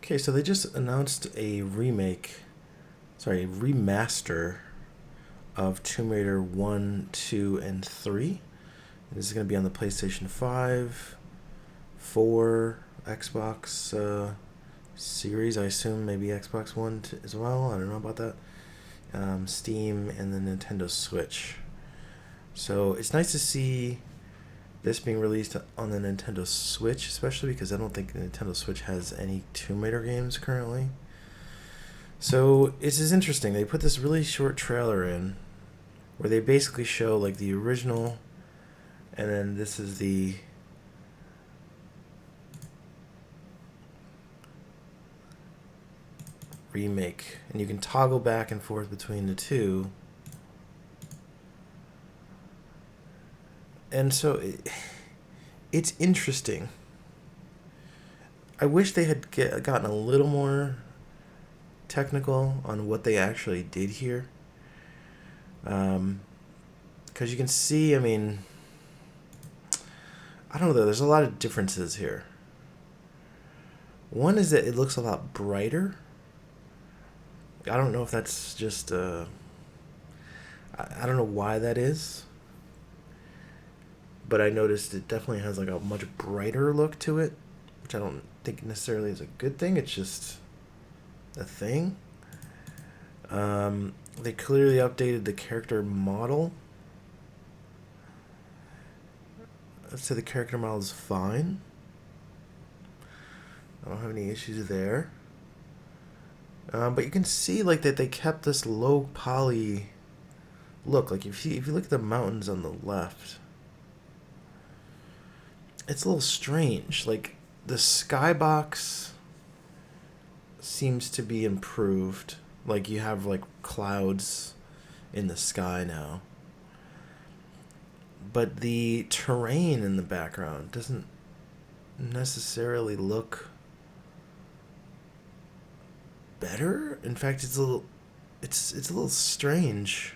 Okay, so they just announced a remaster of Tomb Raider 1, 2, and 3. This is going to be on the PlayStation 5, 4, Xbox Series, I assume, maybe Xbox One as well. I don't know about that. Steam, and the Nintendo Switch. So it's nice to see this being released on the Nintendo Switch, especially because I don't think the Nintendo Switch has any Tomb Raider games currently. So this is interesting. They put this really short trailer in where they basically show like the original, and then this is the remake, and you can toggle back and forth between the two. And so it's interesting. I wish they had gotten a little more technical on what they actually did here. Because you can see, I mean, I don't know, there's a lot of differences here. One is that it looks a lot brighter. I don't know if that's just, I don't know why that is. But I noticed it definitely has like a much brighter look to it, which I don't think necessarily is a good thing. It's just a thing. They clearly updated the character model. So the character model is fine. I don't have any issues there. But you can see like that they kept this low poly look. Like if you look at the mountains on the left, it's a little strange. Like the skybox seems to be improved. Like you have like clouds in the sky now. But the terrain in the background doesn't necessarily look better. In fact, it's a little strange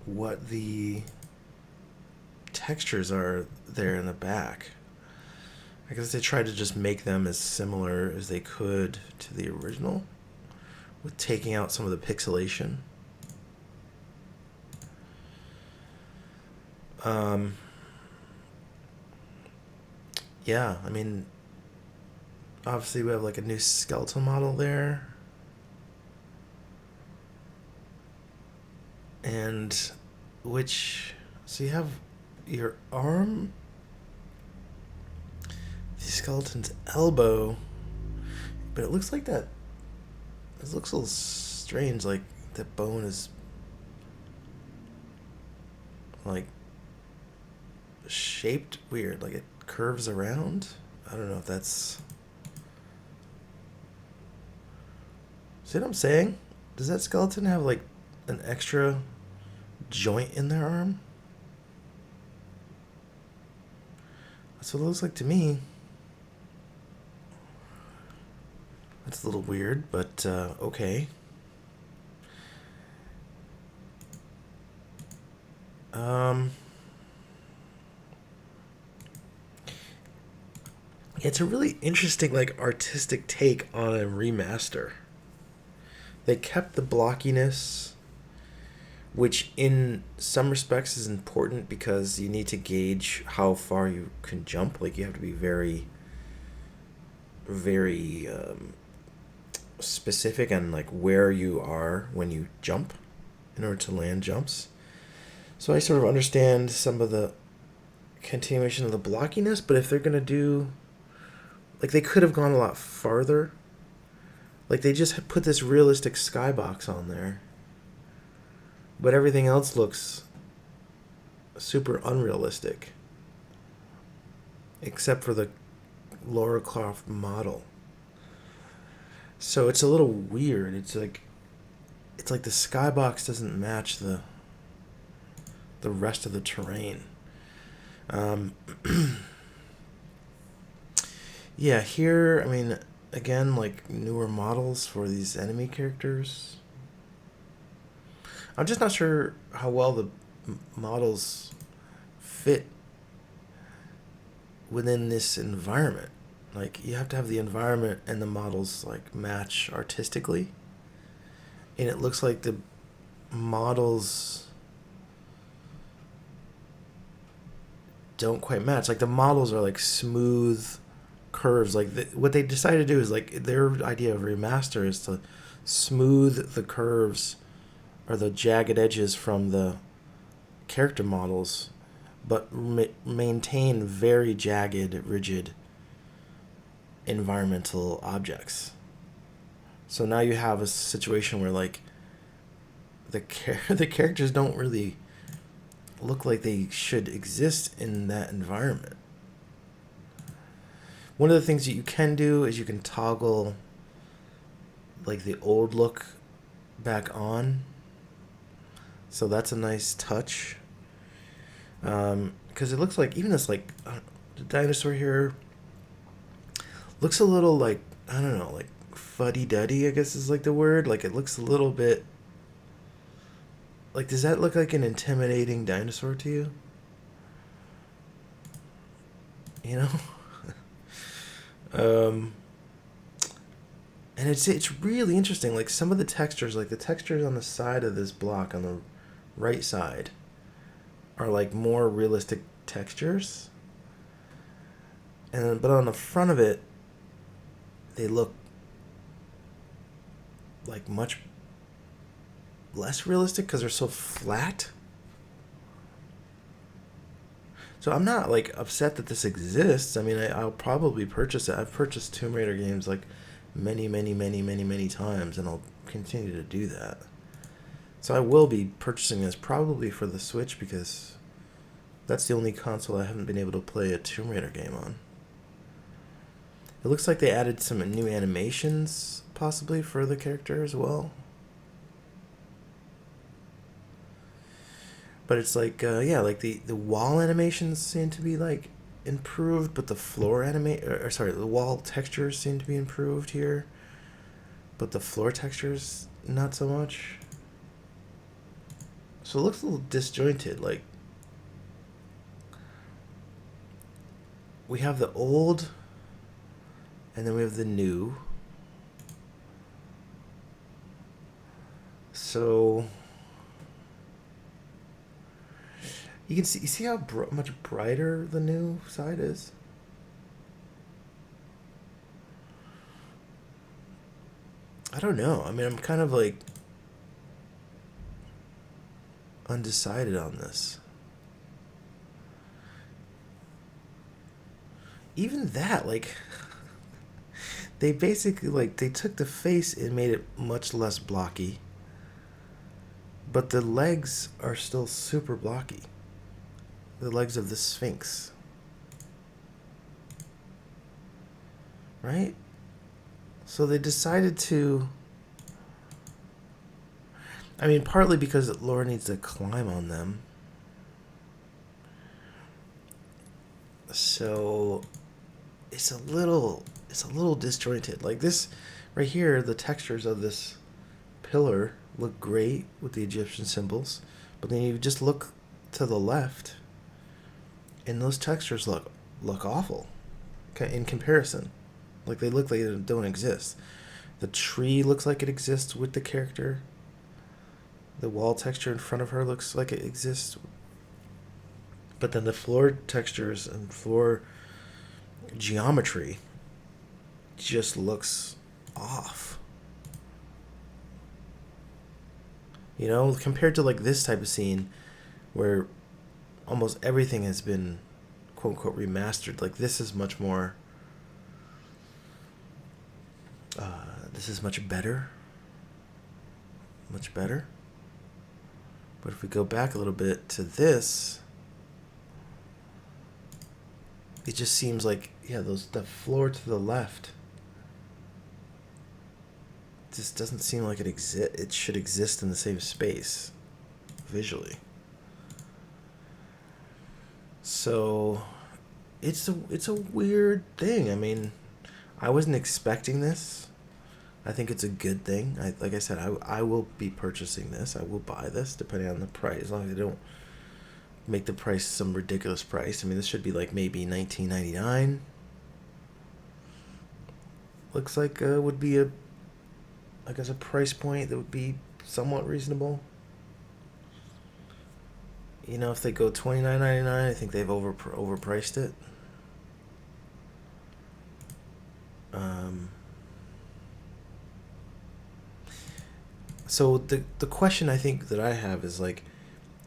what the textures are there in the back. I guess they tried to just make them as similar as they could to the original with taking out some of the pixelation. Yeah, I mean, obviously we have like a new skeletal model there. And so you have your arm, the skeleton's elbow, but it looks like it looks a little strange, like that bone is like shaped weird, like it curves around. I don't know if that's... See what I'm saying? Does that skeleton have like an extra joint in their arm? That's what it looks like to me. That's a little weird, but okay. It's a really interesting, like, artistic take on a remaster. They kept the blockiness, which in some respects is important because you need to gauge how far you can jump. Like, you have to be very, very specific on like where you are when you jump in order to land jumps. So I sort of understand some of the continuation of the blockiness, but if they're going to do... Like, they could have gone a lot farther. Like, they just put this realistic skybox on there. But everything else looks super unrealistic. Except for the Lara Croft model. So it's a little weird. It's like the skybox doesn't match the rest of the terrain. Yeah, here, I mean, again, like newer models for these enemy characters. I'm just not sure how well the models fit within this environment. Like, you have to have the environment and the models like match artistically, and it looks like the models don't quite match. Like, the models are like smooth curves. Like, what they decided to do is, like, their idea of remaster is to smooth the curves or the jagged edges from the character models, but maintain very jagged, rigid environmental objects. So now you have a situation where, like, the characters don't really look like they should exist in that environment. One of the things that you can do is you can toggle like the old look back on. So that's a nice touch. Because it looks like even this, like, the dinosaur here looks a little like, I don't know, like fuddy-duddy, I guess is like the word. Like, it looks a little bit like, does that look like an intimidating dinosaur to you? You know? And it's really interesting. Like, some of the textures, like the textures on the side of this block on the right side, are like more realistic textures, and but on the front of it, they look like much less realistic because they're so flat. So I'm not like upset that this exists. I mean, I'll probably purchase it. I've purchased Tomb Raider games like many times, and I'll continue to do that. So I will be purchasing this probably for the Switch, because that's the only console I haven't been able to play a Tomb Raider game on. It looks like they added some new animations possibly for the character as well. But it's like, yeah, like the wall animations seem to be like improved, but the floor the wall textures seem to be improved here, but the floor textures not so much. So it looks a little disjointed. Like, we have the old, and then we have the new. So you see how much brighter the new side is. I don't know. I mean, I'm kind of like undecided on this. Even that, like, they basically, like, they took the face and made it much less blocky, but the legs are still super blocky. The legs of the Sphinx. Right? So they decided to... I mean, partly because Laura needs to climb on them. So it's a little disjointed. Like, this right here, the textures of this pillar look great with the Egyptian symbols, but then you just look to the left, and those textures look awful in comparison. Like, they look like they don't exist. The tree looks like it exists with the character. The wall texture in front of her looks like it exists. But then the floor textures and floor geometry just looks off. You know, compared to like this type of scene where almost everything has been quote unquote remastered. Like, this is much more this is much better. Much better. But if we go back a little bit to this, it just seems like, yeah, the floor to the left just doesn't seem like it should exist in the same space visually. So it's a weird thing. I mean, I wasn't expecting this. I think it's a good thing. Like I said, I will be purchasing this. I will buy this depending on the price, as long as they don't make the price some ridiculous price. I mean, this should be like maybe $19.99. looks like would be a, I guess, a price point that would be somewhat reasonable. You know, if they go $29.99, I think they've overpriced it. Um, so the question I think that I have is like,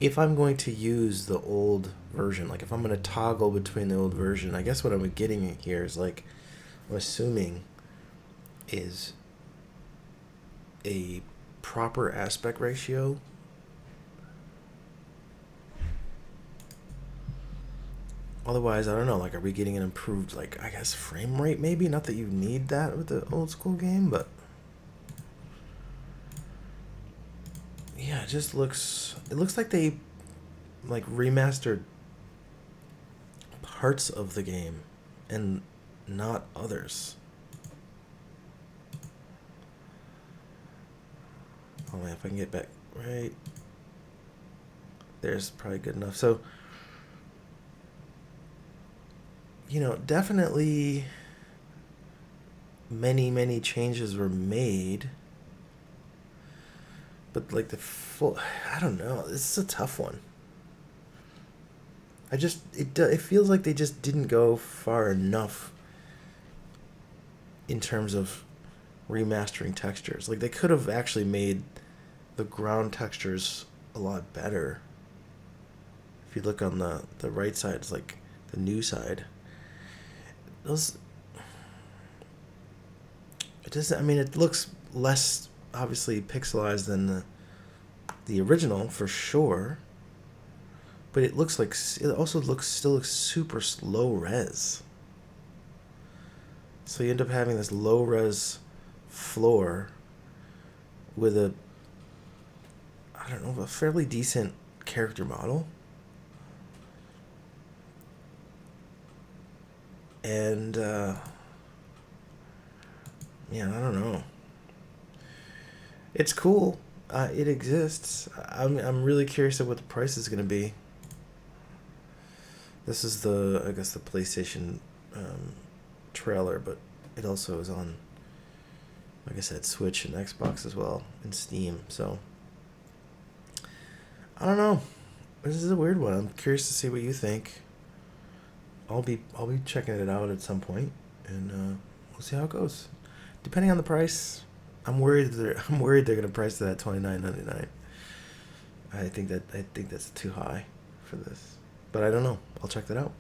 if I'm going to use the old version, like if I'm going to toggle between the old version, I guess what I'm getting here is like, I'm assuming is a proper aspect ratio. Otherwise, I don't know. Like, are we getting an improved, like, I guess, frame rate? Maybe not that you need that with the old school game, but yeah, it just looks. It looks like they like remastered parts of the game and not others. Oh man, if I can get back right there's probably good enough. So, you know, definitely many changes were made, but like the full, I don't know. This is a tough one. It feels like they just didn't go far enough in terms of remastering textures. Like they could have actually made the ground textures a lot better. If you look on the right side, it's like the new side. Those, it doesn't. I mean, it looks less obviously pixelized than the original for sure. But it looks like it also still looks super low res. So you end up having this low res floor with a, I don't know, a fairly decent character model. And yeah, I don't know. It's cool. It exists. I'm really curious of what the price is going to be. This is the, I guess, the PlayStation trailer, but it also is on, like I said, Switch and Xbox as well, and Steam. So I don't know. This is a weird one. I'm curious to see what you think. I'll be checking it out at some point, and we'll see how it goes. Depending on the price, I'm worried they're gonna price it at $29.99. I think that's too high for this, but I don't know. I'll check that out.